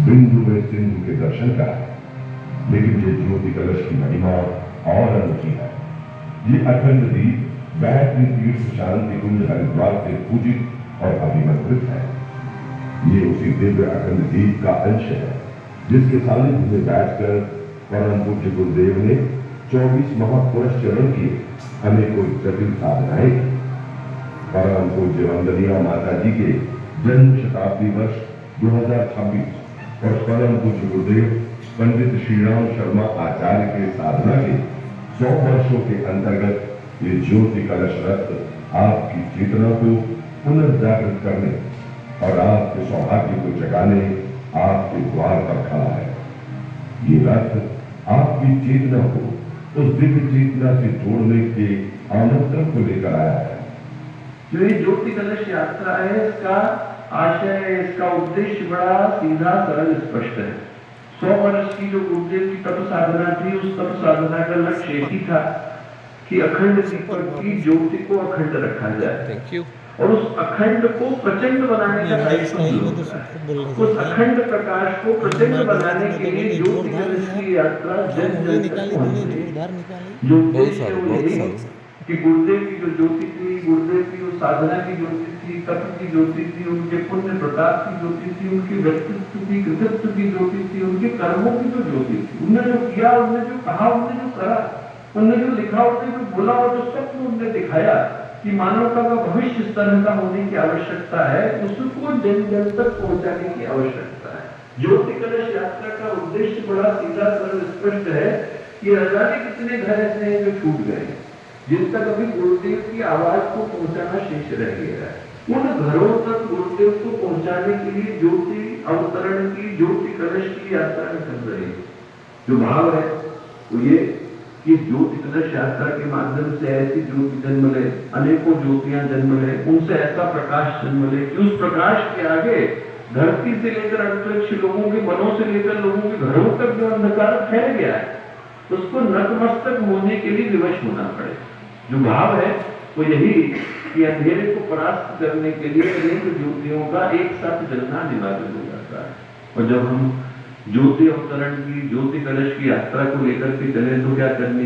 बिंदु में सिंधु के दर्शन कराए। लेकिन ये ज्योति कलश की महिमा और अनूठी है। ये अखंड दीप गायत्री तीर्थ शांति कुंज हरिद्वार से पूजित और अभिमंत्रित है। ये उसी दिव्य अखंड दीप का अंश है जिसके सानिध्य में बैठकर परम पूज्य गुरुदेव ने 24 महापुरुष चरण किए, अनेकों जटिल साधनाएं की। परम पूज्य वंदनीय माता जी के जन्म शताब्दी वर्ष 2026 और परम पूज्य गुरुदेव पंडित श्रीराम शर्मा आचार्य के साधना के 100 वर्षों के अंतर्गत ये ज्योति कलश रथ आपकी चेतना को पुनर्जागृत करने और आपके सौभाग्य को जगाने आपके द्वार पर खड़ा है। ये रथ आपकी चेतना को उस दिव्य चेतना से जोड़ने के आमंत्रण को लेकर आया है। जो ये ज्योति कलश यात्रा है, इसका आशय, इसका उद्देश्य बड़ा सीधा सरल स्पष्ट है। 100 वर्ष की जो गुरुदेव की तप साधना थी, उस तप साधना का लक्ष्य यही था कि अखंड दीपक की ज्योति को अखंड रखा जाए और उस अखंड को प्रचंड बनाने का दायित्व, उस अखंड प्रकाश को प्रचंड बनाने के लिए ज्योति कलश की यात्रा जन जन तक पहुंची। जो उद्देश्य वो यही कि गुरुदेव की जो ज्योति थी, गुरुदेव की जो साधना की ज्योति थी, तप की ज्योति थी, उनके पुण्य प्रताप की ज्योति थी, उनकी व्यक्तित्व की, कृतित्व की ज्योति थी, उनके कर्मों की जो ज्योति थी, उन्होंने जो किया, उन्होंने जो कहा, उन्होंने जो करा, उन्होंने जो लिखा, उन्होंने जो बोला और जो स्वप्न उन्होंने दिखाया कि मानवता का भविष्य इस तरह का होने की आवश्यकता है, उसको जन जन तक पहुंचाने की आवश्यकता है। ज्योति कलश यात्रा का उद्देश्य बड़ा सीधा सरल स्पष्ट है कि अजाने कितने घर ऐसे हैं जो छूट गए, जिन तक अभी गुरुदेव की आवाज को पहुंचाना शेष रह गया है। उन घरों तक गुरुदेव को पहुंचाने के लिए ज्योति अवतरण की, ज्योति कलश की यात्रा निकल रही है। जो भाव है वो ये कि ज्योति कलश यात्रा के माध्यम से ऐसी ज्योति जन्म ले, अनेकों ज्योतियां जन्म ले, उनसे ऐसा प्रकाश जन्म ले कि उस प्रकाश के आगे धरती से लेकर अंतरिक्ष, लोगों के मनों से लेकर लोगों के घरों तक जो अंधकार फैल गया है, उसको नतमस्तक होने के लिए विवश होना पड़े। जो भाव है वो यही कि अंधेरे को परास्त करने के लिए अनेक ज्योतियों का एक साथ जलना अनिवार्य हो जाता है। और जब हम ज्योति अवतरण की, ज्योति कलश की यात्रा को लेकर के चले तो क्या करनी